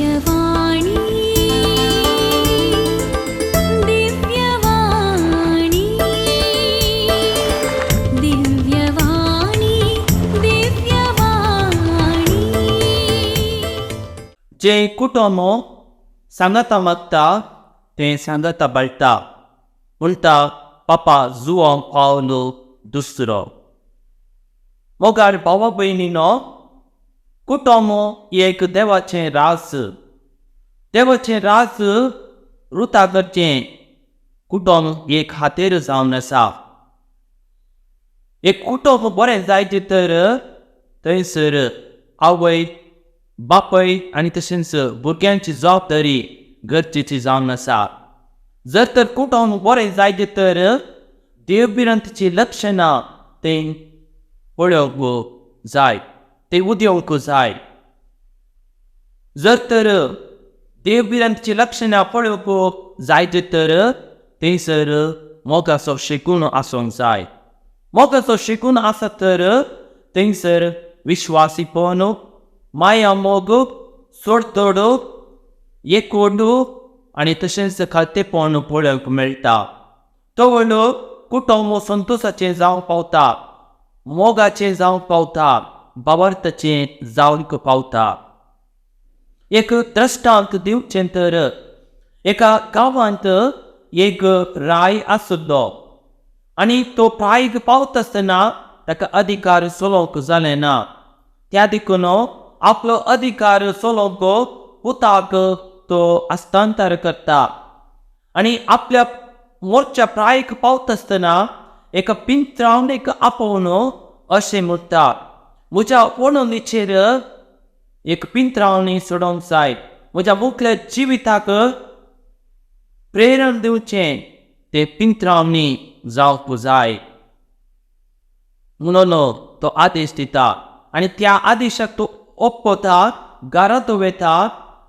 दिव्यवाणी दिव्यवाणी दिव्यवाणी दिव्यवाणी जे कुटुंब सांगता मागता ते सांगता बळटा उलटा पापा जुवांक पावलो दुसरो. मोगार भावा भयणीनो, कुटुंब एक देवाचें रास. देवाचें रास रुताकडचें कुटुंब एक हातेर जावन आसा. एक कुटुंब बरें जायते तर थंयसर आवय बापय आनी तशेंच भुरग्यांची जबाबदारी गरजेची जावन आसा. जर तर कुटुंब बरें जायते तर देवबिरांतची लक्षणां ते पळोवंक जाय, ते उदोवंक जाय. जर तर देवबिरांतची लक्षणां पळोवंक जायते तर थंयसर मोगाचो शिकून आसूंक जाय. मोगाचो शिकून आसा तर थंयसर विश्वासीपण, माया मोग, सोडतोड, एकवट आनी तशेंच खालतेपण पळोवंक मेळटा. तो व्हडलो कुटुंब संतोशाचें जावंक पावता, मोगाचें जावंक पावता, भावार्थाचें जावंक पावता. एक दृश्टांत दिवचें तर एका गांवांत एक राय आसलो आनी तो प्रायेक पावता आसतना ताका अधिकार चलोवंक जालें ना. त्या देखून आपलो अधिकार चलोवंक पुताक तो हस्तांतर करता आनी आपल्या मोर्च्या प्रायेक पावता आसतना एका पिंत्रावणेक आपोवन अशें म्हणटा, म्हज्या वणुलीचेर एक पिंत्रावणी सोडोवंक जाय. म्हज्या मुखल्या जिविताक प्रेरण दिवचें तें पिंत्रावणी जावंक जाय म्हणून तो आदेश दिता. आनी त्या आदेशाक तो ओप्पता, घरा तो वेता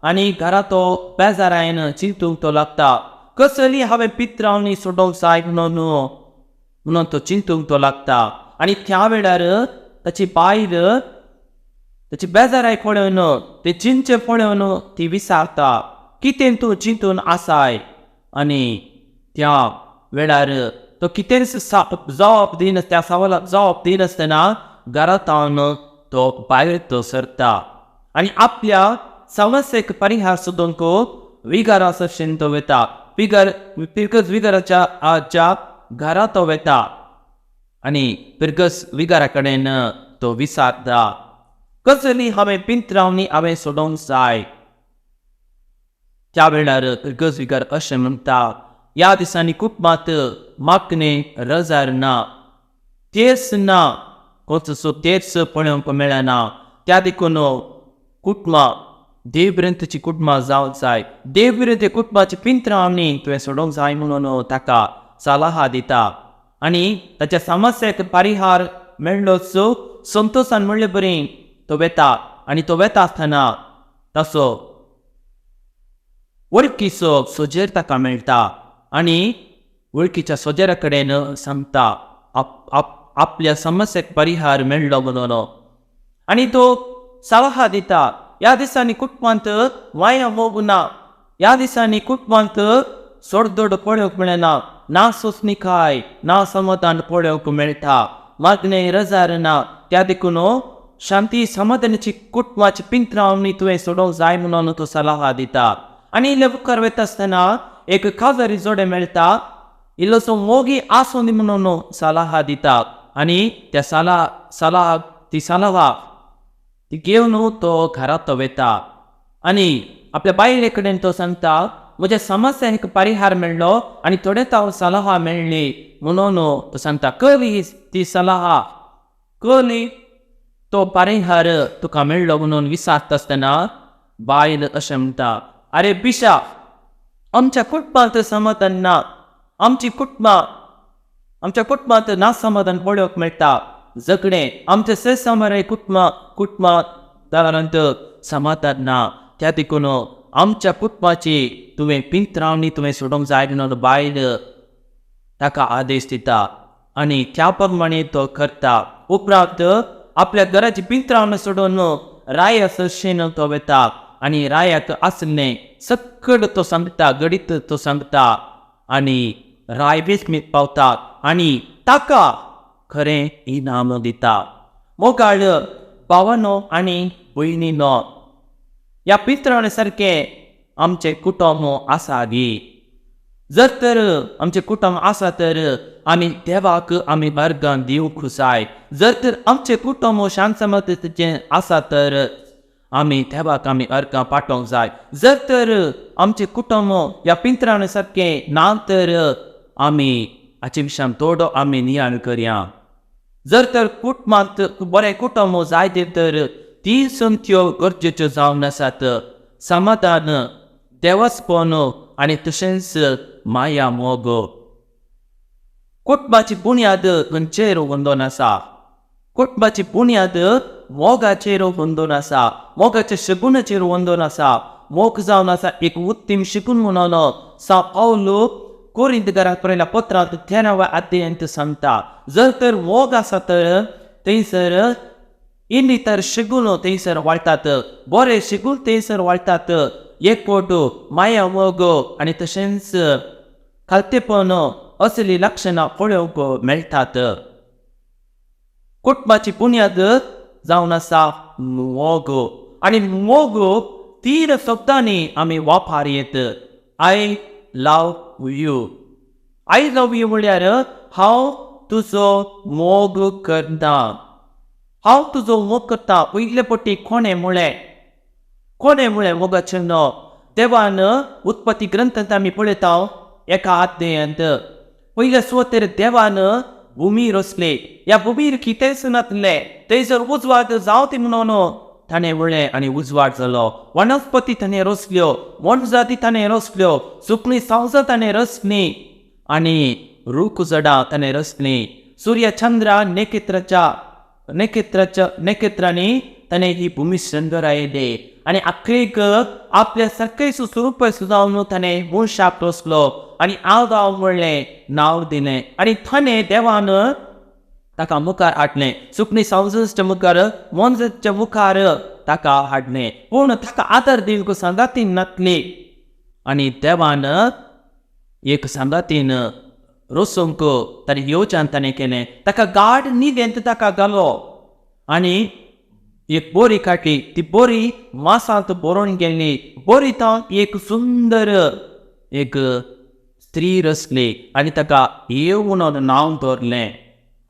आनी घरा तो बेजारायन चिंतूंक तो लागता. कसली हांवें पिंत्रावणी सोडोवंक जाय म्हणून तो चिंतूंक तो लागता. आनी त्या वेळार ताची बायल ताची बेजाराय पळोवन, ते चिंचे पळोवन ती विचारता, कितें तूं चिंतून आसाय? आनी त्या वेळार तो कितेंच जवाब दिना, त्या सवालाक जवाब दिनासतना घरांतावन तो भायर तो सरता आनी आपल्या समस्येक परिहार सोदूंक विगारा सरशेन तो वेता. पिरगस विगाराच्या घरा तो वेता आनी पिरगस विगारा कडेन तो विचारता, कसली हांवें पिंत्रावणी हांवें सोडोवंक जाय? त्या वेळार पिरगस विगार अशें म्हणटा, ह्या दिसांनी कुटुंबांत मागणे रजार ना, तेर्स ना, कोचसो तेर्स पळोवंक मेळना. त्या देखून कुटुंबां देवबिरांतची कुटुंबां जावंक जाय. देवबिरांत कुटुंबाची पिंत्रावणी तुवें सोडोवंक जाय म्हणून ताका सल्ला दिता आनी ताच्या समस्येक परिहार मेळ्ळोच संतोशान म्हणलें बरें तो वेता. आनी तो वेता आसतना ताचो वळखीचो सोजेर ताका मेळटा आनी वळखीच्या सोजेरा कडेन सांगता आपल्या समस्येक परिहार मेळ्ळो म्हणून. आनी तो सल्ला दिता, ह्या दिसांनी कुटुंबांत माया मोग ना, ह्या दिसांनी कुटुंबांत सोडदोड पळोवंक मेळना, ना सोंसणीकाय ना समाधान पळोवंक मेळटा, मागणें रजार ना. त्या देखून शांती समाधानाची कुटुंबाची पिंत्रावणी तुवें सोडोवंक जाय म्हणून तो सल्ला दिता. आनी इल्ले मुखार वता आसतना एक काजारी जोडें मेळटा, इल्लोसो मोगी आसूं दी म्हणून सल्ला दिता. आनी त्या सल्ला ती घेवन तो घरांत तो वेता आनी आपल्या बायले कडेन तो सांगता, म्हज्या समस्येक परिहार मेळ्ळो आनी थोडे ताव सल्ला मेळ्ळी म्हणून तो सांगता, कली ती सल्ला, कली तो परिहार तुका मेळ्ळो म्हणून विचारता आसतना बायल अशें म्हणटा, आरे पिशा, आमच्या कुटुंबांत समाधान ना, आमच्या कुटुंबांत ना समाधान पळोवंक मेळटा. जगणें आमच्या सेसमारे कुटुंबांत समाधान ना. त्या देखून आमच्या कुटुंबाची तुवें पिंत्रावणी तुवें सोडोवंक जाय म्हणून बायल ताका आदेश दिता आनी त्या प्रमाणे तो करता. उपरांत आपल्या घराची पिंत्रावणी सोडून राय सरशेन तो वेता आणि रायाक असले सकड तो सांगता, गडीत तो सांगता आणि राय वेचमीत पावतात आणि ताका खरें इनाम दिता. मोगाळ भावानो आनी भयणीनो, ह्या पितरां सारके आमचे कुटुंब आसा गी. जर तर आमचे कुटुंब आसा तर आमी देवाक आमी अर्गां दिवंक जाय. जर तर आमचे कुटुंब शांत समाधानाचें आसा तर आमी देवाक आमी अर्गां पाठोवंक जाय. जर तर आमचे कुटुंब ह्या पितरां सारके ना तर आमी हाचे विशयान थोडो आमी नियाळ करया. जर तर कुटुंबांत बरें कुटुंब जाय तर ती संत्यो गरजेच्यो जावन आसात. समाधान, देवस्पण आनी तशेंच माया मोग. कुटुंबाची बुन्याद खंयचेर बंदून आसा? कुटुंबाची बुन्याद मोगाचेर बंदून आसा, मोगाच्या शगुनाचेर बंदून आसा. मोग जावन आसा एक उत्तम शगून म्हणून पावलो कोरिंथीकारांक बरयल्या पत्रांत 13व्या अध्यायांत सांगता. जर तर मोग आसा तर थंयसर इतर शगून थंयसर वाळटात, बरे शगून थंयसर वाळटात. एकवट, माया मोग आनी तशेंच खालतेपण असली लक्षणां पळोवंक मेळटात. कुटुंबाची बुन्याद जावन आसा मोग. आनी मोग 3 शब्दांनी आमी वापरयेत. I love you. I love you म्हळ्यार हांव तुजो मोग करता. हांव तुजो मोग करता. पयले पटी कोणे म्हळें मोगाचें नांव. देवान उत्पत्ती ग्रंथांत आमी पळयता एका अध्यायांत पयल्या सुवातेर देवान भुमी रचले. ह्या भुमीर कितेंच नासलें. थंयसर उजवाड जावं म्हणून ताणें म्हळें आनी उजवाड जालो. वनस्पती ताणें रचल्यो, वनजाती ताणें रचल्यो, सुकणीं सावजां ताणें रचलीं आनी रूख झाडां ताणें रचलीं. सूर्य, चंद्र, नखेत्रांनी ताणें ही भुमी संगरायली आनी आख्रीक आपल्या सारकेच स्वरूप सुदावन ताणें मनशाक रचलो आनी आदाम म्हणलें, नांव दिलें आनी ताणें देवान ताका मुखार हाडलें. सुकणीं सावजांच्या मुखार, मनजाच्या मुखार ताका हाडलें. पूण ताका आदार दिवंक संगातीन नासली आनी देवान एक संगातीन रचूंक ताणें येवच्यान ताणें केलें. ताका गाड न्हिदेंत ताका घालो आनी एक बोरी काडली. ती बोरी मासांत बरोवन गेली. बोरींत एक सुंदर एक स्त्री रचली आनी ताका येव म्हणून नांव दवरलें.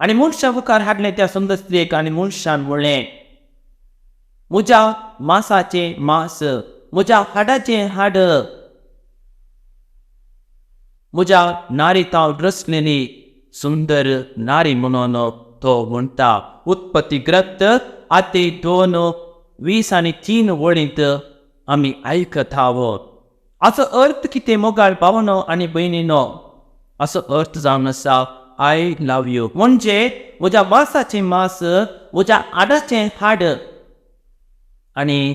आनी मनशा मुखार हाडलें त्या सुंदर स्त्रीक आनी मनशान म्हणलें, म्हज्या मांसाचें मांस, म्हज्या हाडाचें हाड, म्हज्या नारीतां रचलेली सुंदर नारी म्हणून तो म्हणटा. उत्पत्ती ग्रंथ अध्याय 2:20 आनी 3 वळींत आमी आयकत आहोत. हाचो अर्थ कितें मोगाळ भावनो आनी भयणीनो? हाचो अर्थ जावन आसा आय लव यू. म्हणजे म्हज्या मांसाचें मांस, म्हज्या हाडाचें हाड आनी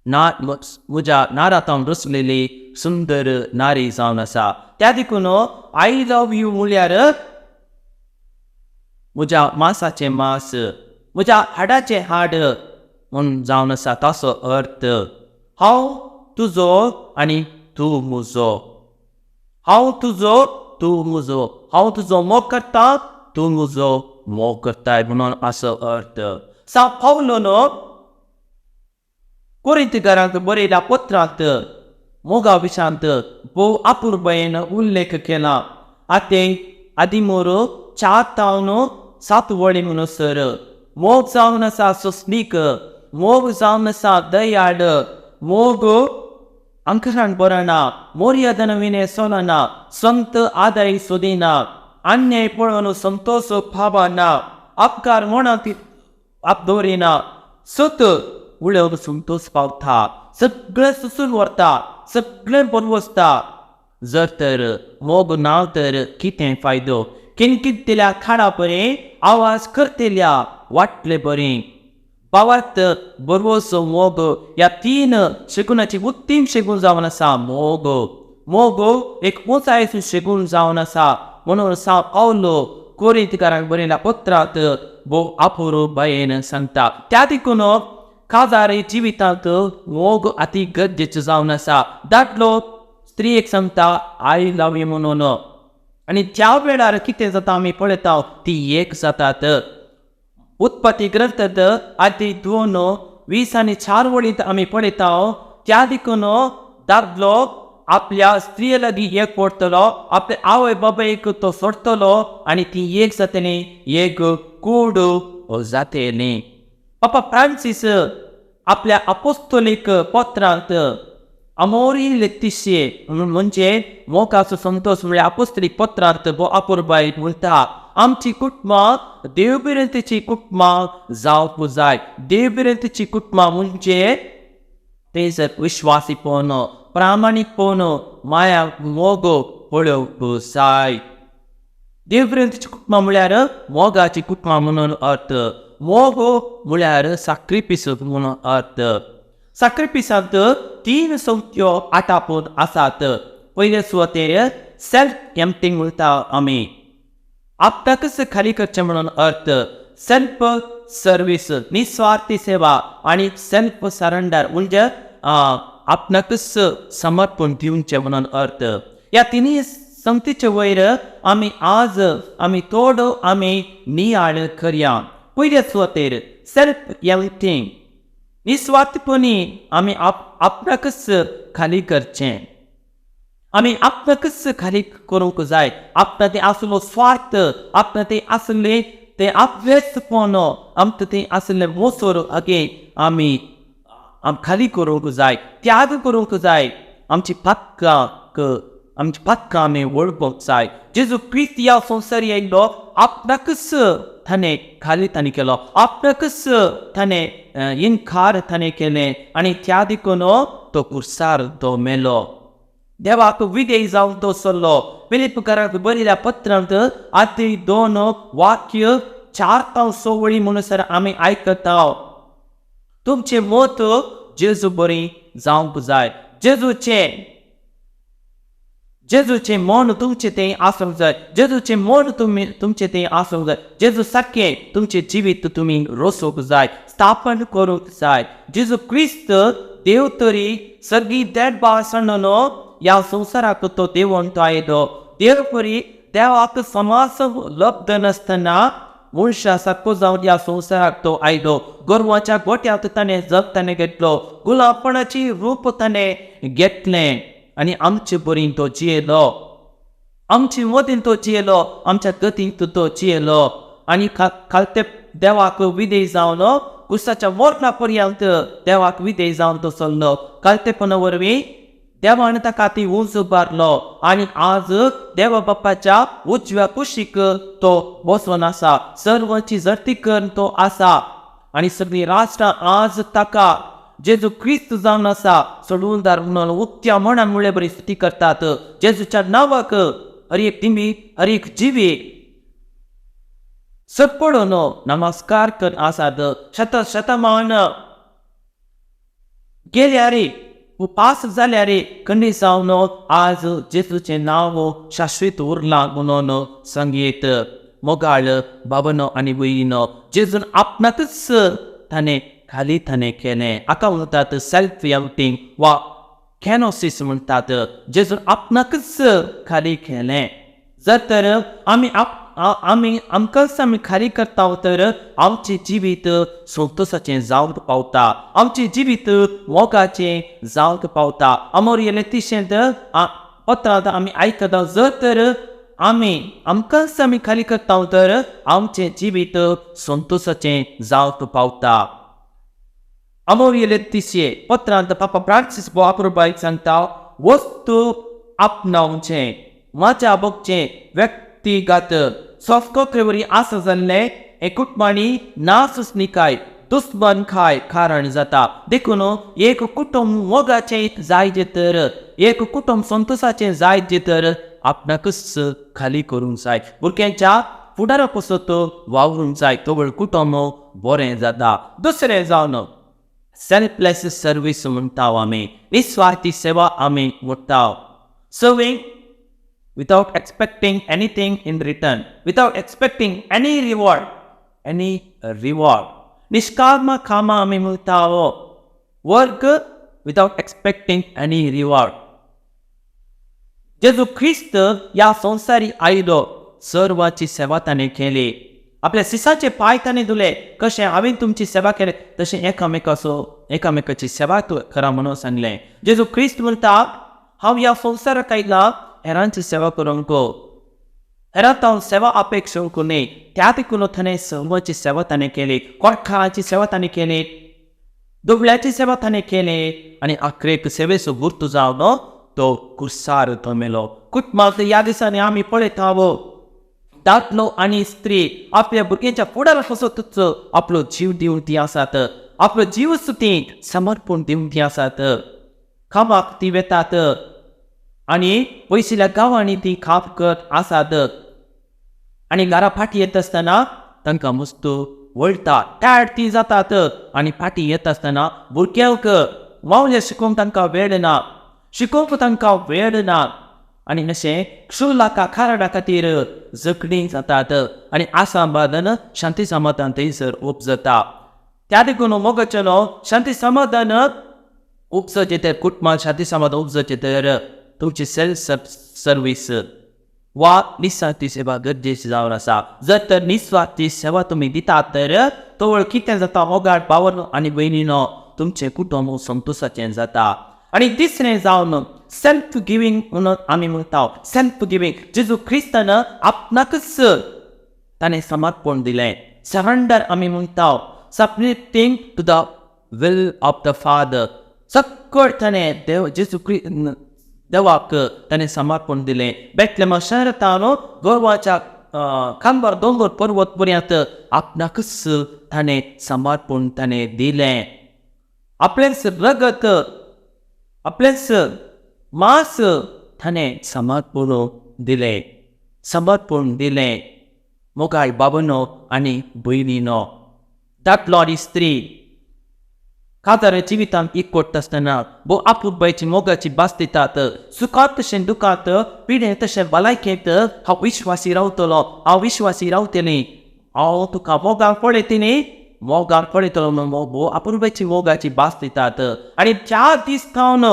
म्हज्या नारातां रचलेली सुंदर नारी जावन आसा. त्या देखून आय लव यू म्हळ्यार म्हज्या मांसाचें मांस, म्हज्या हाडाचें हाड म्हूण जावन आसा. ताचो अर्थ हांव तुजो आनी तूं म्हजो. हांव तुजो, तूं म्हजो. हांव तुजो मोग करता, तूं म्हजो मोग करताय म्हणून असो अर्थ. पावलोन कोरिंथीकारांक बरयल्या पत्रांत मोगा विशांत भोव अपुर्बायेन उल्लेख केला. अध्याय 13:4-7 वळी म्हणसर मोग जावन आसा सोंसणीक, मोग जावन आसा दयाळ, मोग अंकरान बरना, मोर्यादन विने सोलना, संत आदाय सोदिना, अन्याय पळोवन संतोष भावना, अपकार मनात आपदोरिना, सत उळवून संतोष पावता, सगळें सुसून व्हरता, सगळें बरें वचता. जर तर मोग ना तर कितें फायदो? किनकितेल्या खाणा बरें, आवाज करतेल्या वाटले बरें. भावार्थ बरोसो मोग ह्या 3 शगुनाची उत्तम शगून जावन आसा मोग. मोग एक उंचायेचो शगून जावन आसा म्हणून पावलो कोरिंथीकारांक बरयल्या पत्रांत भोव अपुर्बायेन सांगता. त्या देखून काजारी जिवितांत मोग अति गरजेचो जावन आसा. दादलो स्त्रीक सांगता आय लव यू म्हणून, आनी त्या वेळार कितें जाता आमी पळयता ती एक जातात. उत्पत्ती ग्रंथांत आदी 2:20-4 वळींत आमी पळयता त्या देखून दादलो आपल्या स्त्रिये लागीं एक पडटलो, आपल्या आवय बाबायक तो सोडटलो आनी ती एक जातली, एक कूड जातली. पापा फ्रांसीस आपल्या अपोस्तोलीक पत्रांत अमोरी लेतिशे म्हणजे मोगाचो संतोष म्हणजे अपोस्तोलीक पत्रांत अपुरबाय म्हणटा आमची कुटुंबां देवबिरंतेची कुटुंबां जावंक जाय. देवबिरंतेची कुटुंबां म्हणजे ते जर विश्वासीपण, प्रामाणीकपण, माया मोग पळोवंक जाय. देवबिरंतेची कुटुंबां म्हळ्यार मोगाची कुटुंबां म्हणून अर्थ. मोग म्हळ्यार सॅक्रिफीस म्हणून अर्थ. सॅक्रिफिसांत 3 संख्यो आटापून आसात. पयले सुवातेर सेल्फ एम्प्टिंग म्हणटा आमी, आपणाकच खाली करचें म्हणून अर्थ. सेल्फ सर्वीस निस्वार्थी सेवा आणि सेल्फ सरेंडर म्हणजे आपणाकच समर्पण दिवचें म्हणून अर्थ. ह्या तिनी संगतीचे वयर आमी थोडो नियाळ करया. पयल्या सुवातेर सेल्फ एम्प्टिंग निस्वार्थपणी आमी आपणाकच खाली करचें. आमी आपणाकच खाली करूंक जाय. आपणा ते आसलो स्वार्थ, आपणा ते आसले ते अपव्यस्तपण, आमकां ते आसले मोसोर हागे आमी खाली करूंक जाय, त्याग करूंक जाय. आमची पातकां आमी वळखूंक जाय. जेजू क्रिस्त ह्या संवसार येयलो, आपणाकच ताणें खाली केलो, आपणाकच ताणें इन्कार केलें आनी त्या देखून तो कुर्सार तो मेलो. देवाक विधेय जावन तो सरलो. फिलिपकाराक बरयल्या पत्रांत आदी 2:4-6 वळी म्हणसर आमी आयकता तुमचे मत जेजू बरी जावंक जाय. जेजूचे मन तुमचे ते आसूंक जाय. जेजूचे मन तुमचे ते आसूंक जाय. जेजू सारकें तुमचे जिवीत तुमी रोसूंक जाय, स्थापन करूंक जाय. जेजू क्रिस्त देव तरी सगळी देड भाशणान ह्या संवसाराक तो देवून तो आयलो. देव परी देवाक समास लब्ध नासतना मनशा सारको जावन ह्या संवसाराक तो आयलो. गोरवाच्या गोट्यांत ताणें जग ताणें घेतलो, गुलापणाची रूप ताणें घेतलें आनी आमचे बरी तो जियेलो, आमचे मदीं तो जियेलो, आमच्या गतींत तो जियेलो आनी खालते देवाक विधेय जावन कुसाच्या मरणा पर्यंत देवाक विधेय जावन तो चल्लो. कालतेपणा वरवीं देवान ताका ती उंच उबारलो आनी आज देवा बापाच्या उजव्या कुशीक तो बसून आसा. सर्वांची जर्ती करून तो आसा आनी सगळीं राष्ट्रां आज ताका जेजू क्रिस्त जावन आसा सोडूनदार म्हणून उक्त्या मना मुळे बरी स्तुती करतात. जेजूच्या नांवाक हर एक तिमी हर एक जिवी सपडून नमस्कार कर आसात. शतमान गेल्या रे पास जाल्या रे कंडी जावन आज जेजूचे नांव शाश्वत उरलां म्हणून संगीत. मोगाळ बाबनो आनी भयणीनो, जेजून आपणाकच ताणें खाली केलें. हाका म्हणटात सेल्फ एम्प्टिंग वा कॅनोसिस म्हणटात. जेजून आपणाकच खाली केलें. जर तर आमकांच आमी खाली करता तर आमचें जिवीत संतोशाचें जावंक पावता, आमचें जिवीत मोगाचें जावंक पावता. अमोरी लेतिशेंत पत्रांत आमी आयकता जर तर आमकांच आमी खाली करता तर आमचें जिवीत संतोशाचें जावंक पावता. अमोरी लेतिशे पत्रांत पापा फ्रांसीस बोआपुरबायक सांगता वस्तू आपणावचें, माझ्या बगचें व्यक्तिगत सोफकोक्रेवरी आस जाल्ले कुटुंबांनी नासुसनिकाय दुस्मनकाय कारण जाता. देखून एक कुटुंब मोगाचें जायचे तर, एक कुटुंब संतोशाचें जायचे तर आपणाकच खाली करूंक जाय. भुरग्यांच्या फुडारा पसत वावरूंक जाय, तो कुटुंब बरें जाता. दुसरें जावन सेल्फलेस सर्वीस म्हणटा आमी, निस्वार्थी सेवा आमी म्हणटा. Serving without expecting anything in return, without expecting any reward. निष्काम कामां आमी म्हणटा work without expecting any reward. जेजू ख्रिस्त या संवसारी आयलो, सर्वांची सेवा ताणें केली. आपल्या सिसाचे पाय ताणें धुले. कशें हांवें तुमची सेवा केली तशें एकामेकाची सेवा करा म्हणून सांगलें. जेजू ख्रिस्त म्हणटा हांव ह्या संवसाराक आयला हेरांची सेवा करूंक. हेरांत हांव सेवा अपेक्षूंक न्ही. त्या देखून ताणें सर्वांची सेवा ताणें केली. कोडकारांची सेवा ताणें केली, दुबळ्याची सेवा ताणें केली आनी आखरेक सेवेचो गुर्तू जावन तो कुर्सार तो मेलो. कुटुंबांत ह्या दिसांनी आमी पळयता दादलो आनी स्त्री आपल्या भुरग्यांच्या फुडाराक वचत आपलो जीव दिवन ती आसात. आपलो जीव ती समर्पण दिवन ती आसात. कामाक ती वेतात आनी पयसल्या गांवांनी ती काम करत आसात. आनी घरा फाटी येत आसतना तांकां मस्त वळटा, टायर्ड ती जातात. आनी फाटी येत आसतना भुरग्यांक वावले शिकोवंक तांकां वेळ ना, शिकोवंक तांकां वेळ ना. आनी अशें क्षुल्लाका खारडा खातीर जखणी जातात. आनी आसा बादन शांती समाधान थंयसर उपजता. त्या देखून मोगाचेलो शांती समाधान उपजचे तर कुटुंबात शांती समाधान उपजचे तर तुमची सेल्फ सर्वीस वा निस्वार्थी सेवा गरजेची जावन आसा. जर तर निस्वार्थी सेवा तुमी दितात तर तो कितें जाता, मोगाळ भावनो आनी भयणीनो तुमचें कुटुंब संतोशाचें जाता. आनी तिसरें जावन सेल्फ गिवींग म्हणून आमी म्हणटा. सेल्फ गिवींग जेजू क्रिस्तान आपणाकच ताणें समर्पण दिलें. सरेंडर आमी म्हणटा. Submitting to the will of the father. सकट ताणें जेजू देवाक ताणें समर्पण दिलें. बेतलेम शहरांत गोरवाच्या खांबार दोंगर पर्वत पर्यंत आपणाकच ताणें समर्पण ताणें दिलें. आपलेंच रगत, आपलेंच मांस ताणें समर्पण दिलें. मोगाळ बाबनो आनी भयणीनो, दादलो आनी स्त्री कातार जिवितांत एकवट आसतना भोव आपुरबायची मोगाची भास दितात. सुखांत तशें दुखांत, पिडें तशें भलायकेंत हांव विश्वासी रावतलो, हांव विश्वासी रावतलें. हांव तुका मोगाक पळयतलें, मोगाक पळयतलो म्हणून भोव आपुरबायची मोगाची भास दितात. आनी 4 दीस थावन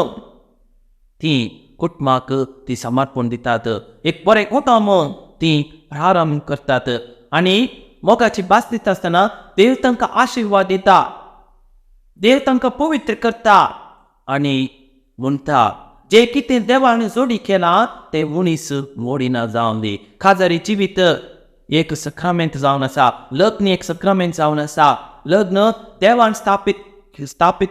ती कुटुंबाक ती समर्पण दितात. एक बरें कोता म्हूण ती प्रारंभ करतात. आनी मोगाची भास दिता आसतना देव तांकां आशिर्वाद दिता, देव तांकां पवित्र करता आनी म्हणटा जे कितें देवान जोडी केलां तें मनीस मोडिना जावन दी. खाजारी जिवीत एक सक्रामेंत जावन आसा. लग्न एक सक्रामेंत जावन आसा. लग्न देवान स्थापीत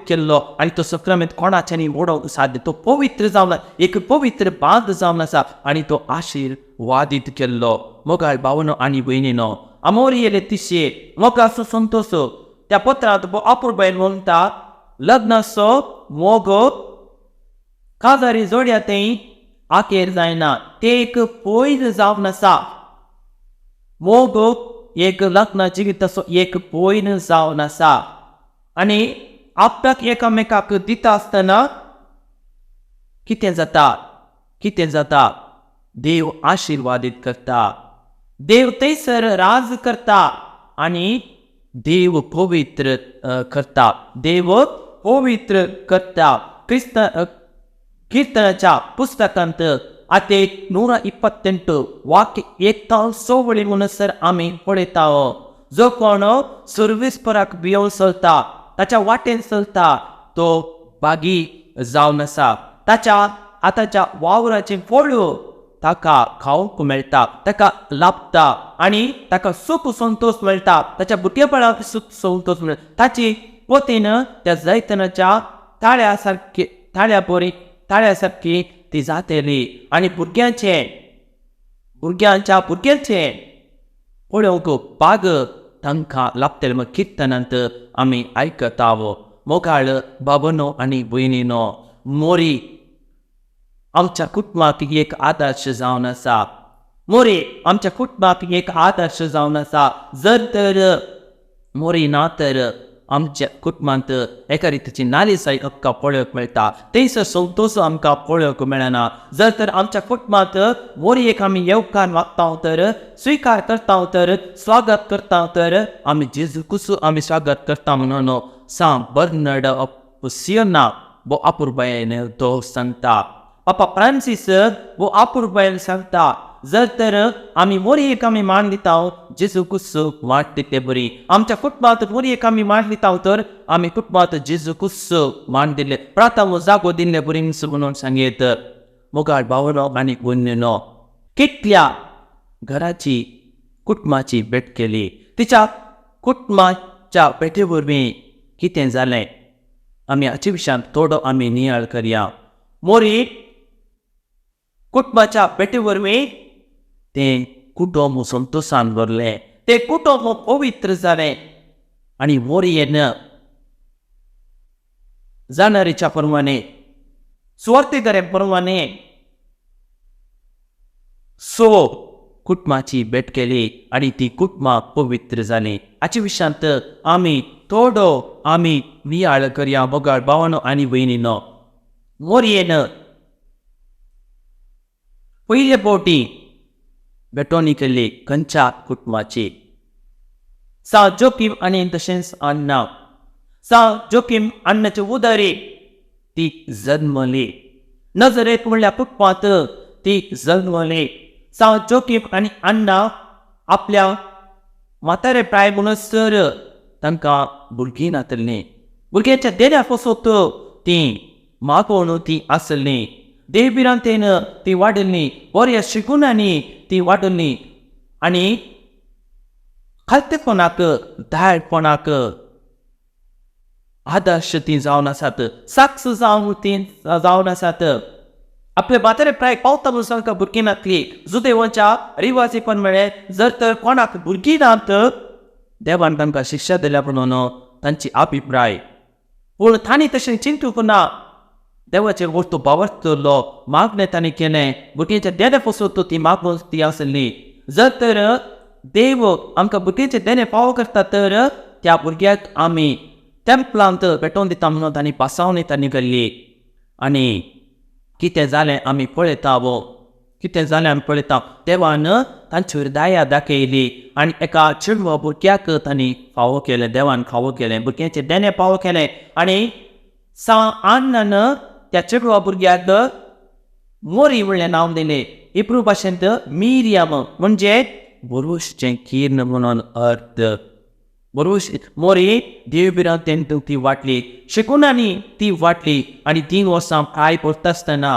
केल्लो आनी तो सक्रामेंत कोणाच्यानी मोडोवंक साध्य. तो पवित्र जावन एक पवित्र बांद जावन आसा आनी तो आशिर्वादीत केल्लो. मोगाळ भावनो आनी भयणीनो, अमोरी लेतिशे मोगाचो संतोष त्या पत्रांत अपुरबायल म्हणटा लग्नाचो मोगो काजारी जोड्या तें आखेर जायना, तें एक पयल जावन आसा. मोगो एक लग्न जिविताचो एक पयल जावन आसा. आनी आपल्याक एकामेकाक दिता आसतना कितें जाता, देव आशिर्वादीत करता, देव थंयसर राज करता आनी देव पवित्र करता. देव पवित्र करता. कीर्तनाच्या पुस्तकांत आते 128 वाक्य 1 म्हणसर आमी पळयता. जो कोण सर्वेस्पराक भियोन चलता, ताच्या वाटेन चलता, तो बागी जावन आसा. ताच्या आतांच्या वावराचे फळ ताका खावंक मेळटा, ताका लाभता आनी ताका सुख संतोष मेळटा. ताच्या भुरगेपणाक सुख संतोष मेळटा. ताची पोतीन त्या जैतनाच्या ताळ्या सारकी ती जातली आनी भुरग्यांच्या पळोवंक बाग तांकां लाभतले. मग कीर्तनांत आमी आयकता. मोगाळ बाबनो आनी भयणीनो, मोरी आमच्या कुटुंबाक एक आदर्श जावन आसा. मोरी आमच्या कुटुंबाक एक आदर्श जावन आसा. जर तर मोरी ना तर आमच्या कुटुंबांत एका रितीची नालिसाई आमकां पळोवंक मेळटा, थंयसर संतोश आमकां पळोवंक मेळना. जर तर आमच्या कुटुंबांत मोरयेक आमी येवकार वागता तर, स्विकार करता तर, स्वागत करता तर, आमी जेजू कुसू आमी स्वागत करता म्हणून San Bernardo of Siena bo अपूर्बायेन तो सांगता. पापा फ्रांसीस वो अपूर्बायेन सांगता, जर तर आमी मोरयेक आमी मान दिता, जेजू कुसू वाट दिते बरी. आमच्या कुटुंबांत मोरयेक आमी मान दिता तर आमी कुटुंबांत जेजू कुसू मान दिले, प्रार्थना जागो दिल्ले बरी म्हणून सांगीत. मोगाळ भावनो आनी भयणीनो, कितल्या घराची कुटुंबाची भेट केली, तिच्या कुटुंबाच्या भेटे वरवीं कितें जालें आमी हाचे विशयान थोडो आमी नियाळ करया. मोरी कुटुंबाच्या भेटे वरवीं तें कुटुंब संतोशान भरलें, तें कुटुंब पवित्र जालें. आनी मोरयेन जाणारीच्या प्रमाणे, सुवार्थीकारे प्रमाणे कुटुंबाची भेट केली आनी ती कुटुंबां पवित्र जाली. हाचे विशयांत आमी थोडो आमी नियाळ करया मोगाळ भावानो आनी भयणीनो. मोरयेन पयले फावटी भेटोवणी केली खंयच्या कुटुंबाची? सा जोकीम आनी तशेंच अन्ना. सा जोकीम अन्नाचे उदारी ती जल्मली, नजरेत म्हणल्या कुटुंबांत ती जल्मली. सा जोकीम आनी अन्ना आपल्या म्हातारे प्राय म्हणसर तांकां भुरगीं नातलीं. भुरग्याच्या देण्या पासत तीं मागोवन ती आसलीं. देवबिरांतेन ती वाडलीं, बऱ्या शिकुनांनी ती वाडलीं. आनी खालतेपणाक, धाडपणाक आदर्श ती जावन आसात, साक्ष जावन ती जावन आसात. आपले म्हातारे प्राय पावता म्हणून तांकां भुरगीं नातलीं. जुदेवांच्या रिवाजी प्रमाणे जर तर कोणाक भुरगीं नात, देवान तांकां शिक्षा दिल्या म्हणून तांची अभिप्राय. पूण तांणी तशें चिंतूंक ना. देवाचेर वस्तू बावरतलो मागणें तांणी केलें. भुरग्याच्या देण्या पासून ती मागून ती आसली. जर तर देव आमकां भुरग्याचें देणें फावो करता तर त्या भुरग्याक आमी टेंपलांत भेटोवन दिता म्हणून तांणी पासावणी तांणी केल्ली. आनी कितें जालें आमी पळयता, कितें जालें आमी पळयता. देवान तांचेर दया दाखयली आनी एका चेडवा भुरग्याक तांणी फावो केलें, देवान फावो केलें, भुरग्याचें देणें फावो केलें. आनी अन्नान त्या चेडवा भुरग्याक मोरी म्हणलें नांव दिलें. इब्रू भाशेंत मिरियम म्हणजे बुरुशें किरण म्हणून अर्थ. बुरुश मोरी देवबिरांतेन ती वाटली, शिकुनांनी ती वाटली. आनी 3 वर्सां प्राय पडटा आसतना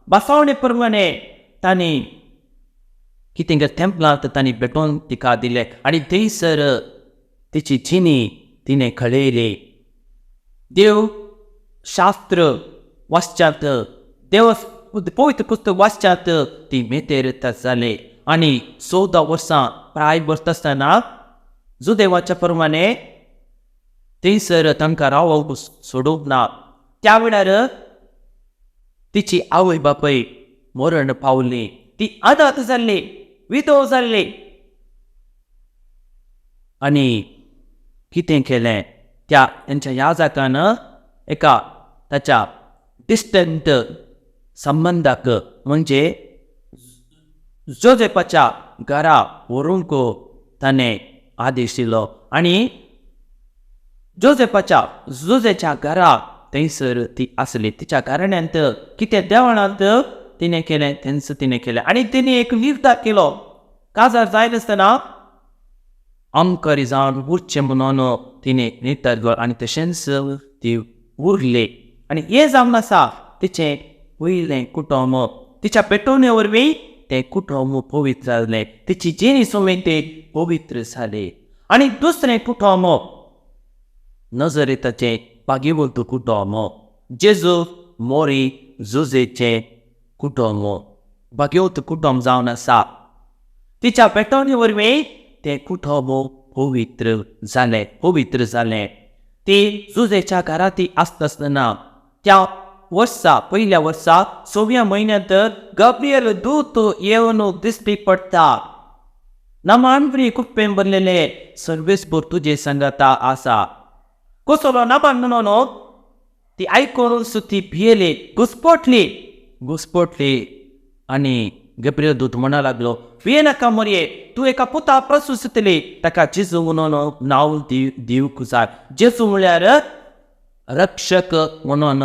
बासावणे प्रमाणे तांणी कितें टेंपलांत तांणी भेटोवन तिका दिलें. आनी थंयसर तिची जिणी तिणें कळयली. देव शास्त्र वाचच्यात, देव पवित्र पुस्तक वाचच्यात ती मेतेर जाले. आनी 14 वर्सां प्राय भरता आसतना जुदेवाच्या प्रमाणे थंयसर तांकां रावोवंक सोडूंक ना. त्या वेळार तिची आवय बापूय मरण पावली. ती अनाथ जाल्ली, विधव जाल्ली. आनी कितें केलें, त्या तेंच्या याजकान एका ताच्या डिस्टंट संबंधाक म्हणजे जोसेफाच्या घरा व्हरूंक ताणें आदेश दिलो. आनी जोसेफाच्या घरा थंयसर ती आसली. तिच्या घराण्यांत कितें देवळांत तिणें केलें तेंच तिणें केलें. आनी तिणें एक निर्धार केलो, काजार जायनासतना आमकारी जावन उरचें म्हणून तिणें निर्धार केलो. आनी तशेंच ती उरली. आनी हें जावन आसा तिचें पयलें कुटुंब. तिच्या पेटोवणे वरवीं तें कुटुंब पवित्र जालें, तिची जिणी समेत पवित्र जाली. आनी दुसरें कुटुंब नजरेताचें भाग्यवंत कुटुंब, जेजू मोरी जुजेचें कुटुंब भाग्यवंत कुटुंब जावन आसा. तिच्या पेटोवणे वरवीं तें कुटुंब पवित्र जालें. ती जुजेच्या घरांत ती आसता आसतना त्या पयल्या वर्सा 6व्या म्हयन्यांत गब्रियल दूत येवन दिश्टी पडटा. नमान बरी कुप्पें भरलेले सर्वेस्पर तुजे संगता आसा. कोसलो नामान म्हणून ती ऐकून ती भियेली, घुसपोटली आणि गब्रियल दूत म्हणा लागलो, भिये नाका मोरये, तू एका पुता प्रसूसतली, ताका जेजू म्हणून नाव दिवूंक जाय. जेजू म्हळ्यार रक्षक म्हणून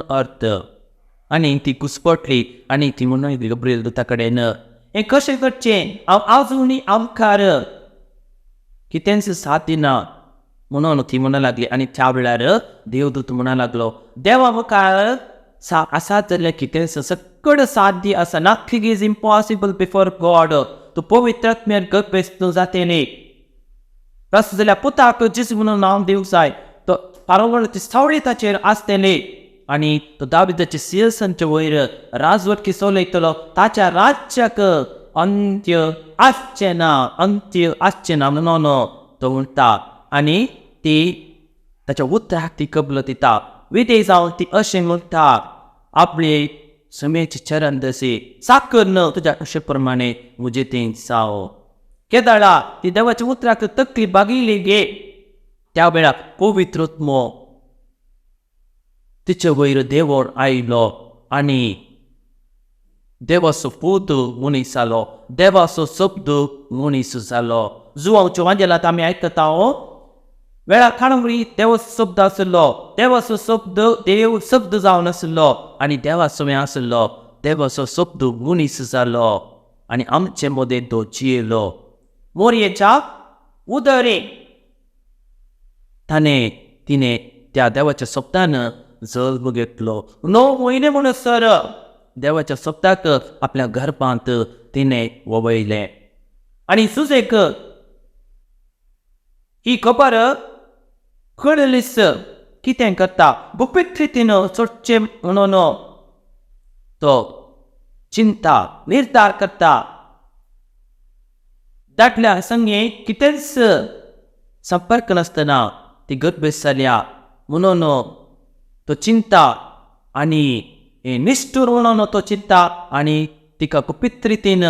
अर्थ. आणि ती घुसपटली आणि ती म्हणून गब्रियल दूता कडेन, हें कशें करचें, हांव आजुनी आमकार कितेंच साथ दिना म्हणून ती म्हणा लागली. आणि त्या वेळार देवदूत म्हणा लागलो, देवा मुखार आसा जाल्यार कितेंच सकड साध्य आसा. Nothing is impossible before God. तूं पवित्र आत्म्यान गर्भेस्त जातेली, तस जाल्यार पुताक जेजू म्हणून नांव दिवंक जाय. तो पारवणाची सावळी ताचेर आसतली आणि तो दाविदाच्या सिंहासनाच्या वयर राजवट चलयतलो. ताच्या राज्याक अंत्य आसचें ना म्हणून तो म्हणटा. आणि ती ताच्या उतराक ती कबल दिता. विधेय जावन ती अशें म्हणटा, आपले समेचे चरण दसे, साकर न तुज्या अशे प्रमाणे म्हजे तें जावं. केदाळा ती देवाच्या उतराक तकली बागिली गे. त्या वेळार पवित्र आत्मो तिचे वयर देवोर आयलो आणि देवाचो पूत मनीस जालो, देवाचो शब्द मनीस जालो. जुवांवच्या वांजेलांत आमी आयकता, वेळा खाणवरी देवाचो शब्द आसलो, देवाचो शब्द देव शब्द जावन आसलो आणि देवाचो आसलो, देवाचो शब्द मनीस जालो आणि आमचे मदें तो जियेलो. मोरयेच्या उदरे तिने त्या देवाच्या शब्दान जल्म घेतलो. 9 म्हयने म्हणसर देवाच्या शब्दाक आपल्या गर्भांत तिने ववयले. आणि सुजेक ही खबर कळलीच कितें करता, गुपीत रितीन सोडचें म्हणून तो चिंता निर्धार करता. दाटल्या संगे कितेंच संपर्क नासतना ती गर्भेस्त जाल्या म्हणून तो चिंता आणि निष्ठूर म्हणून तो चिंता आणि तिका गुपीत रितीन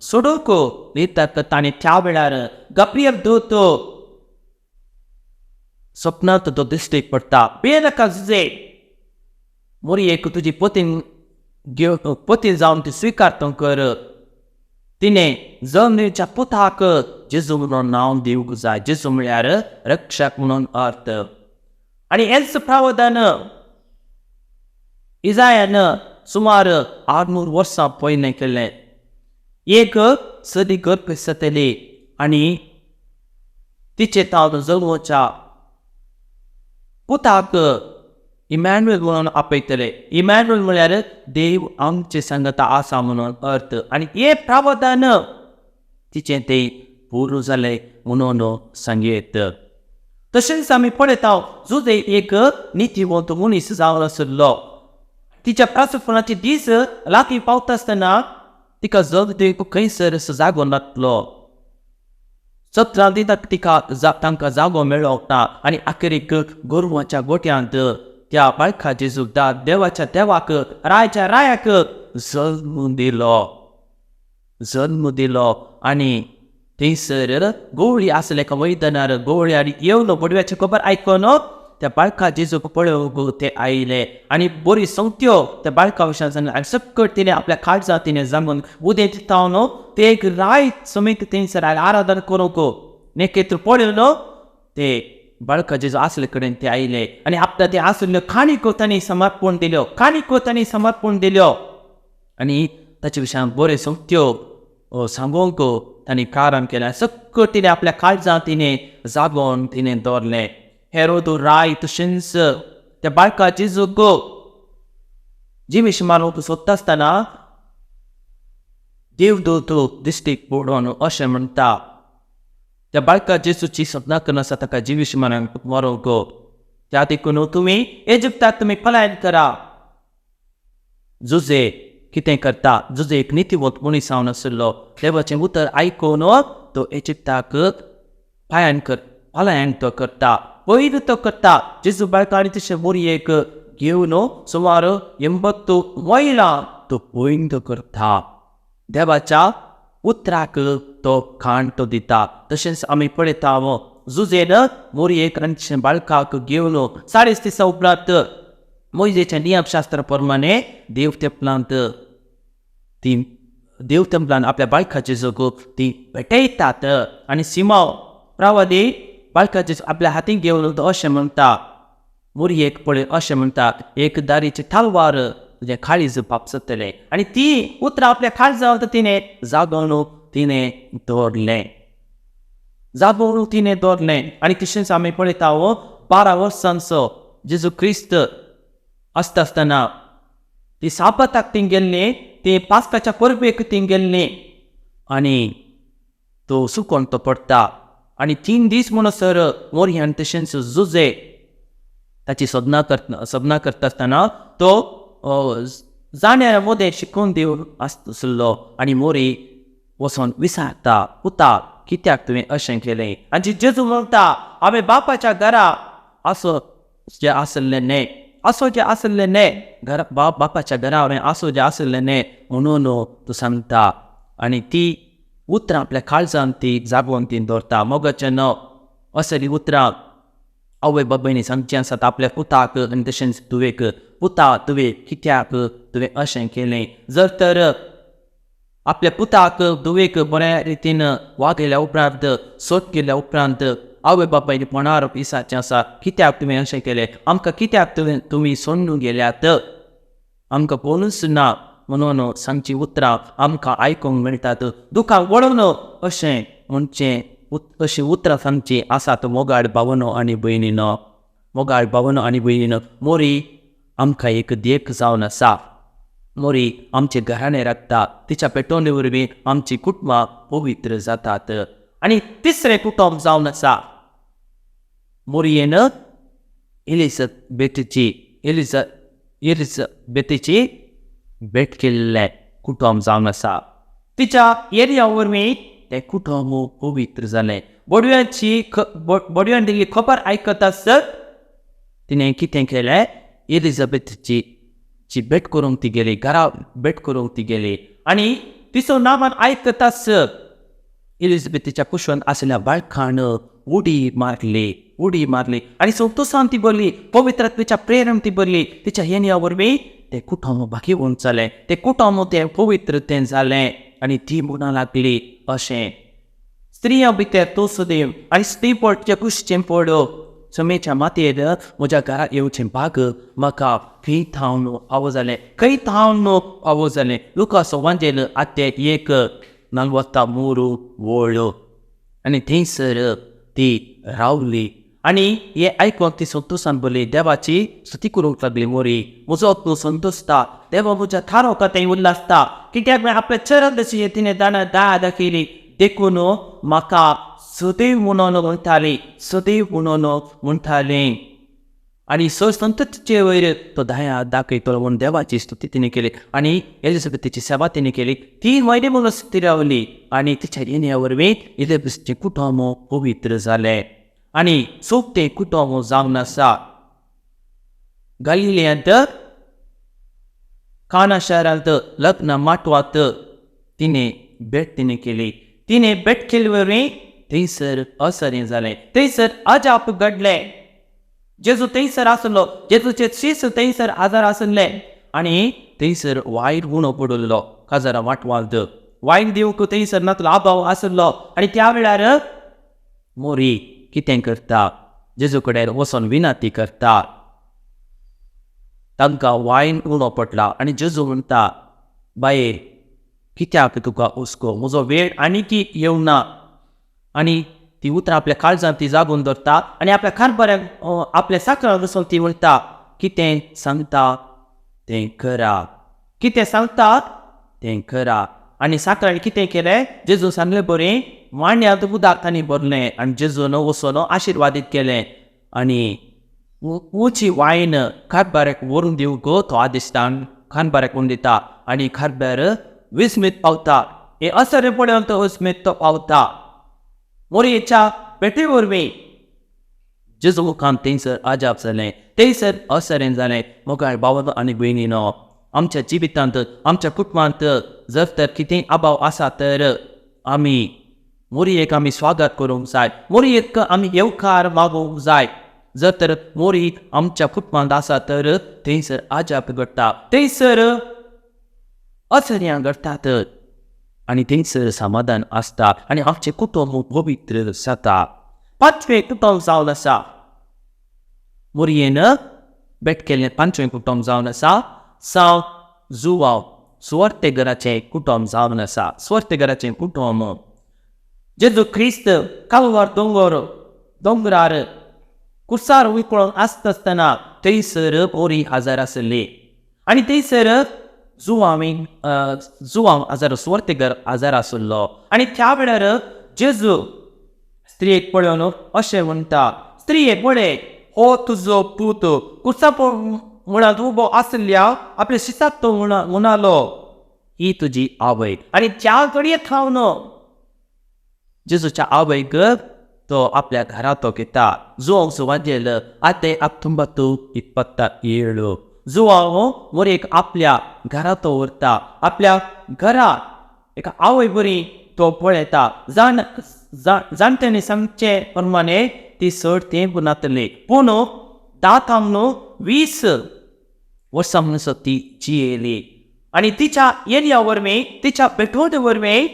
सोडूंक निर्धार करता. आणि त्या वेळार गब्रियल दूत स्वप्नांत तो दिश्टीक पडटा. बेनाका जुजे, मोरयेक तुजी पतीन जावन ती स्विकारतो कर. तिने जमनीच्या पुताक जेजू म्हणून नांव दिवंक जाय. जेजू म्हळ्यार रक्षक म्हणून अर्थ. आणि हेच प्रावधान इजायान सुमार 800 वर्सां पयलें केलें. एक सदी गर्भेस्त जातली आणि तिचे तावन जल्मोच्या पुताक इमॅन्युएल म्हणून आपयतले. इमॅन्युएल म्हळ्यार देव आमचे संगता आसा म्हणून अर्थ. आणि हे प्रावधान तिचें तें पूर्ण जालें म्हणून सांगीत. तशेंच आमी पळयता, जुजे एक नितीवंत मनीस जावन आसलो. तिच्या प्रासपणाचे दीस लागीं पावता आसतना तिका जग दिवंक खंयसर जागो नासलो. 17 दिनाक तांकां जागो मेळ्ळो ना. आणि आखरीक गोरवांच्या गोट्यांत त्या बाळका जेजूक देवाच्या देवाक रायच्या रायाक जल्म दिलो. आणि थंयसर गवळी आसले एका मैदानार गवळी आणि येवन बडव्याची खबर आयकून त्या बाळका जेजूक पळोवंक ते आयले. आणि बरी संगत्यो त्या बाळका विशयां सांगले. आनी सकट तिने आपल्या काळजांत तिने जामून उदें दिता ते एक राय समेत थंयसर आराधना करूंक नेकेत्र पळोवन ते बाळका जेजू आसले कडेन ते आयले. आणि आपल्या ते आसल्यो खाणीको तांणी समर्पण दिल्यो. आणि ताचे विशयां बरे संगत्यो सांगूंक तांणी प्रारंभ केला. सकट तिने आपल्या काळजांत तिने जागोवन तिने दवरलें. हेरोद राय तशेंच त्या बाळका जेजूक जिवीश मारूंक सोदता आसतना देवदूत दिश्टीक पडून अशें म्हणटा, त्या बाळका जेजूची सपना करनासा ताका जिवीश मारूंक. त्या देखून तुमी इजिप्ताक पलायन करा. जुजे कितें करता, जुजे एक नितीवंत मनीस जावन आसलो. देवाचें उतर आयकून तो इजिप्ताक पलायन तो करता. पयलीं तो करता जेजू बाळका आनी तशें मोरयेक घेवन सुमार 80 मैलां तो पयलीं करता. देवाच्या उतराक तो खाण तो दिता. तशेंच आमी पळयता झुजेन मोरयेक रांदचे बाळकाक घेवन 3:30 उपरांत मोइजेच्या नियमशास्त्रा प्रमाणे देव तेंपलांत आपल्या बाळकाचे जगू ती भेटयतात आनी सिमाव प्रवादी बाळकाचे आपल्या हातीन घेवन तो अशें म्हणटा मोरयेक पळय अशें म्हणटा एक दारीचे थालवार तुजें काळीज पापसतलें आनी ती उतरां आपल्या काळजांत तिणें जागोवन तिणें दवरलें आनी तशेंच आमी पळयता 12 वर्सांचो जेजू क्रिस्त आसता आसतना ती साबताक तीं गेल्लीं ती पास्काच्या परबेक तीं गेल्लीं आनी तो सुकोन तो पडटा आनी 3 दीस म्हणसर मोरयान तशेंच झुजे ताची सदना करता आसतना तो जाण्यार मोदें शिकून दिवन आसलो आनी मोरी वचोन विचारता पुता कित्याक तुवें अशें केलें आनी जेजू म्हणटा हांवें बापाच्या घरा जे आसले न्हय बापाच्या घरा हांवें जे आसले न्हय म्हणून तूं सांगता आनी ती उतरां आपल्या काळजांत ती जागोवन ती दवरता मोगाचें न्हय असली उतरां आवय बाबायनी सांगचीं आसात आपल्या पुताक आनी तशेंच तुवेक पुता तुवें कित्याक तुवें अशें केलें जर तर आपल्या पुताक दुवेक बऱ्या रितीन वागयल्या उपरांत सोद केल्या उपरांत आवय बापायनी पोणार विचारचें आसा कित्याक तुवें अशें केलें आमकां कित्याक तुमी सोडून गेल्यात आमकां कोणूच ना म्हणून सांगची उतरां आमकां आयकूंक मेळटात दुखाक वळून अशीं उतरां सांगची आसात मोगाळ भावनो आनी भयणीनो मोरी आमकां एक देख जावन आसा मोरी आमचे घराणे राखता तिच्या पेटोवणे वरवीं आमची कुटुंबां पवित्र जातात आनी तिसरें कुटुंब जावन आसा मोरयेन एलिझाबेथीची भेट केल्लें कुटुंब जावन आसा तिच्या एरिया वरवीं तें कुटुंब पवित्र जालें बडव्यान दिल्ली खबर आयकत आसत तिणें कितें केलें एलिझाबेथीची भेट करूंक ती गेली घरा भेट करूंक ती गेली आनी तिचो नांवान आयकत आसत एलिझाबेथीच्या कुशीन आसल्या बाळकान उडी मारली आनी संतोशान ती भरली पवित्रत्वेच्या प्रेरण ती भरली तिच्या येण्या वरवीं तें कुटुंब भाग्यवंत जालें तें कुटुंब तें पवित्रतें जालें आनी ती म्हणूंक लागली अशें स्त्रियां भितर तो सदैव आनी स्त्री पडचे कुशीचें पड समेच्या मातयेर म्हज्या घरा येवचें भाग म्हाका खंय थावन फावो जालें लुकास वांजेल आते 1:43 वळ आनी थंयसर ती रावली आनी हे आयकून ती संतोशान बोली देवाची स्तुती करूंक लागली मोरी म्हजो तूं संतोषता देवा म्हज्या थारो कथें उल्लासता कित्याक आपल्या चरण जशी तिणें दाखयली देखून म्हाका सदैव म्हणून म्हणटाली आनी संतचे वयर तो दया दाखयतलो म्हणून देवाची स्तुती तिणें केली आनी एलिझाबेथीची सेवा तिणें केली 3 म्हयने म्हणून ती रावली आनी तिच्या येण्या वरवीं एलिझाबेथीचें कुटुंब पवित्र जालें आनी सोबतें कुटुंब जावन आसा गलिलियांत काना शारांत लग्न माटवांत तिणें भेट केली तिणें भेट केले वरवीं थंयसर असरें जालें थंयसर अजाप घडलें जेजू थंयसर आसलो जेजूचे शीस थंयसर आजार आसले आनी थंयसर वायट गुणो पडलो काजारा माटवांत वायट दिवंक थंयसर नातलो अभाव आसलो आनी त्या वेळार मोरी कितें करता जेजू कडेन वचोन विनंती करता तांकां वायट गुणो पडला आनी जेजू म्हणटा बाये कित्याक तुका हुस्को म्हजो वेळ आनीक येवना आनी ती उतरां आपल्या काळजांत ती जागोवन दवरता आनी आपल्या खारबऱ्याक आपल्या साकराक वचून ती म्हणटा कितें सांगता तें करा आनी साकरान कितें केलें जेजू सांगलें बरें मांड्यांत उदक तांणी भरलें आनी जेजून वचून आशिर्वादीत केलें आनी उची वायन खारबऱ्याक व्हरून दिवंक तो आदेशान खारबऱ्याक व्हरून दिता आनी खारबर विस्मीत पावता हे असरें पळोवन तो विस्मीत तो पावता मोरयेच्या भेटे वरवीं जेजू मुखांत थंयसर अजाप जालें थंयसर असरें जालें मोगाळ भावनो आनी भयणीनो आमच्या जिवितांत आमच्या कुटुंबांत जर तर कितेंय अभाव आसा तर आमी मोरयेक आमी स्वागत करूंक जाय, मोरयेक आमी येवकार मागोवंक जाय. जर तर मोरी आमच्या कुटुंबांत आसा तर थंयसर आजाप घडटा, थंयसर आश्चर्यां घडटात आनी थंयसर समाधान आसता आनी आमचें कुटुंब पवित्र जाता. पांचवें कुटुंब जावन आसा मोरयेन भेट केल्लें पांचवें कुटुंब जावन आसा जुवांव सुवार्थेगराचें कुटुंब जावन आसा. सुवार्थेगराचें कुटुंब जेजू क्रिस्त कालवार दोंगरार कुर्सार विकळून आसतना थंयसर मोरी हजर आसली आनी थंयसर जुवांव हजर सुवार्थेगर हजर आसलो आनी त्या वेळार जेजू स्त्रियेक पळोवन अशें म्हणटा, स्त्रिये पळय हो तुजो पूत. कुर्सा मुळांत उबो आसल्या आपल्या शिसाक तो म्हणालो ही तुजी आवय. आनी त्या घडयेक हांव जेजूच्या आवयक तो आपल्या घरात घेता. जुवांव सुवातेल आते तुम्बातू इप्पत्ता येळो. जुवांव मोरयेक आपल्या घरात व्हरता, आपल्या घरात एका आवय बरी तो पळयता. जाणट्यांनी सांगचे प्रमाणे ती 3 गुणातली पूण 20 वर्सां म्हणसर ती जियेली आनी तिच्या येल्या वरवीं तिच्या भेटवणे वरवीं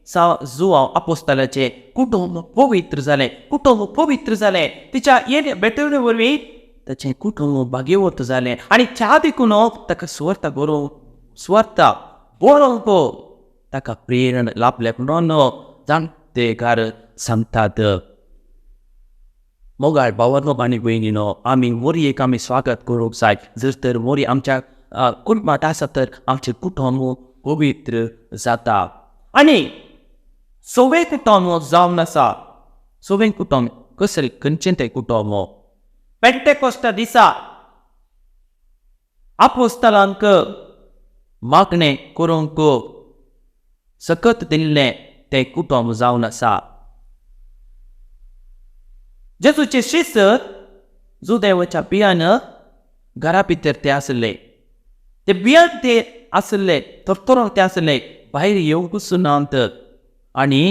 जुवांव आपोस्तलाचें कुटुंब पवित्र जालें. तिच्या येल्या भेटवणे वरवीं ताचें कुटुंब भाग्यवंत जालें आनी त्या देखून ताका स्वार्थ बरोवंक ताका प्रेरण लाभलें म्हणून जाणटेकार सांगतात. मोगाळ भावांनो आनी भयणींनो, आमी मोरयेक आमी स्वागत करूंक जाय. जर तर मोरी आमच्या कुटुंबांत आसा तर आमचें कुटुंब पवित्र जाता. आनी 6वें कुटुंब जावन आसा. 6वें कुटुंब कसलें खंयचें तें कुटुंब? पेंटेकोस्ता दिसा आपोस्तलांक मागणें करूंक सकत दिल्लें तें कुटुंब जावन आसा. जेजूचे शिष्य जुदेवाच्या बियान घरा भितर ते आसले. ते बियान ते आसले तरतरोंक ते आसले, भायर येवंक सुनांत. आनी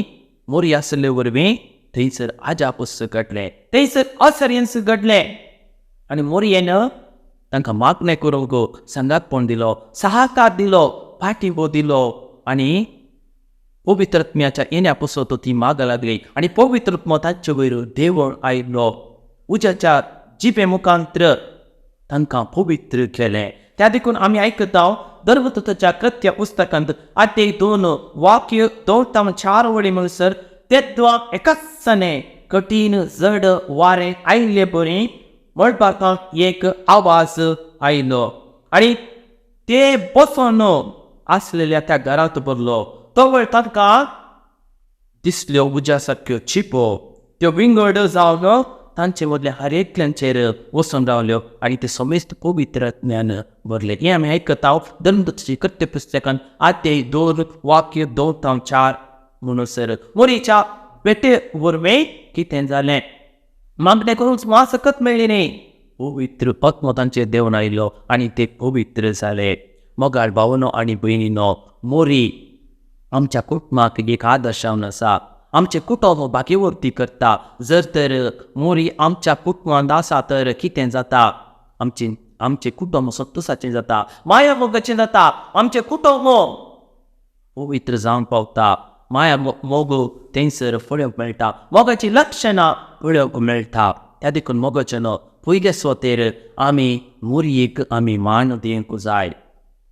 मोरी आसले वरवीं थंयसर आजापूस घडलें, थंयसर आश्चर्यस घडलें आनी मोरयेन तांकां मागणें करूंक संगातपण दिलो, सहकार दिलो, पाठिंबो दिलो आनी पवित्रत्म्याच्या येण्या पासून तो ती माग लागली आनी पवित्रत्म तांचे वयर देवळ आयलो. उज्याच्या जिबे मुखांतर तांकां पवित्र केलें. त्या देखून आमी आयकता धर्मदूताच्या कृत्य पुस्तकांत आते 2 वाक्य 2-4 वळी म्हणसर तेद्वा एकाचने कठीण जड वारें आयिल्ले बरी म्हणपाक एक आवाज आयलो आनी ते बसून आसलेल्या त्या घरांत भरलो. तो वेळ तांकां दिसल्यो उज्या सारक्यो चिपो, त्यो विंगड जावन तांचे मदल्या हर एकल्यांचेर वचून रावल्यो आनी ते समेस्त पवित्रत्म्यान भरले. हें आमी आयकता धर्मदूताच्या कृत्य पुस्तकांत आते 2 वाक्य 2-4 म्हणसर. मोरीच्या भेटे वरवीं कितें जालें? मागणें करूंक सकत मेळ्ळी न्ही, पवित्र आत्मो तांचेर देंवन आयलो आनी ते पवित्र जाले. मोगाळ भावांनो आनी भयणींनो, मोरी आमच्या कुटुंबाक एक आदर्श जावन आसा. आमचें कुटुंब भाग्यवंती करता. जर तर मोरी आमच्या कुटुंबांत आसा तर कितें जाता? आमचें कुटुंब संतोशाचें जाता, माया मोगाचें जाता. आमचें कुटुंब पवित्र जावन पावता. माया मोग थंयसर पळोवंक मेळटा, मोगाची लक्षणां पळोवंक मेळटा. त्या देखून मोगाच्या पयल्या सुवातेर आमी मोरयेक आमी मान दिवंक जाय.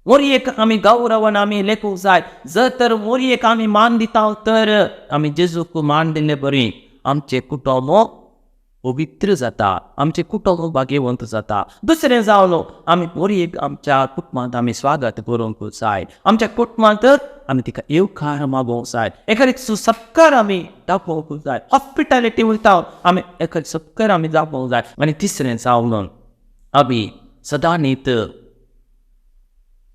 मोरयेक आमी गौरवान आमी लेखूंक जाय. जर तर मोरयेक आमी मान दिता तर आमी जेजूक मान दिल्ले बरी. आमचें कुटुंब पवित्र जाता, आमचें कुटुंब भाग्यवंत जाता. दुसरें जावन आमी मोरयेक आमच्या कुटुंबांत आमी स्वागत करूंक जाय. आमच्या कुटुंबांत आमी तिका येवकार मागोवंक जाय. एखाद्याक सत्कार आमी दाखोवंक जाय. हॉस्पिटॅलिटी उरता आमी एखाद सत्कार आमी दाखोवंक जाय. आनी तिसरें जावन आमी सदांच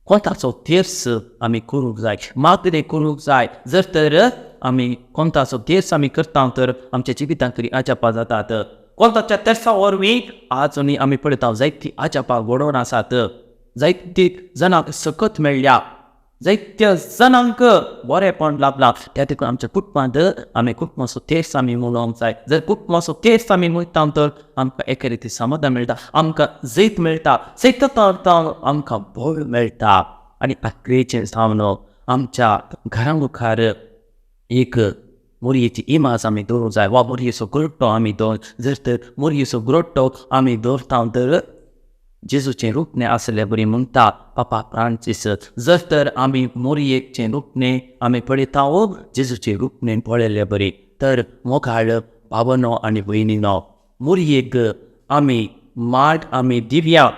कोंताचो तेर्स आमी करूंक जाय, मागणें करूंक जाय. जर तर आमी कोंताचो तेर्स आमी करता तर आमच्या जिवितांत तरी आजापां जातात. कोंताच्या तेर्सा वरवीं आजुनी आमी पळयता जायतीं आजापां घडोवन आसात. जायतीं जाणांक सकत मेळ्ळ्या जायत्या जणांक बरेपण लाभला. त्या देखून आमच्या कुटुंबांत आमी कुटुंबाचो तेस आमी मनोवंक जाय. जर कुटुंबाचो तेस आमी मनयता तर आमकां एके रिती समाधान मेळटा, आमकां जैत मेळटा, सैतान आमकां भोय मेळटा. आनी आख्रेचें जावन आमच्या घरा मुखार एक मोरयेची इमाज आमी दवरूंक जाय, वा मोरयेचो ग्रोट्टो आमी जर तर मोरयेचो ग्रोट्टो आमी दवरता तर जेजूचें रुपणें आसलें बरी म्हणटा पापा फ्रांसीस. जर तर आमी मोरयेचें रुपणें आमी पळयता जेजूचें रुपणें पळयलें बरी. तर मोगाळ भावनो आनी भयणीनो, मोरयेक आमी मान आमी दिवया,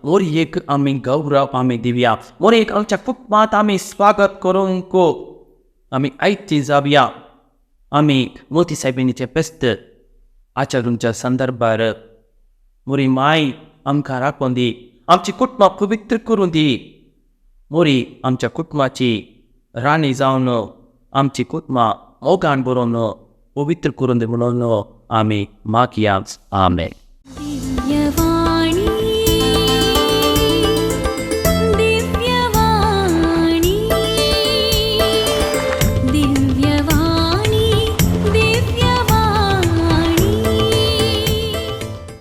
मोरयेक आमी गौरव आमी दिवया. मोरयेक आमच्या कुटुंबांत आमी स्वागत करूंक आमी आयची जावया. आमी मोठी सायबिणीचें फेस्त आचरूंच्या संदर्भार मोरी माय आमकां राखून दी, आमची कुटुंबां पवित्र करून दी. मोरी आमच्या कुटुंबाची राणी जावन आमची कुटुंबां मोगान बरोवन पवित्र करून दी म्हणून आमी मागया. आमेन.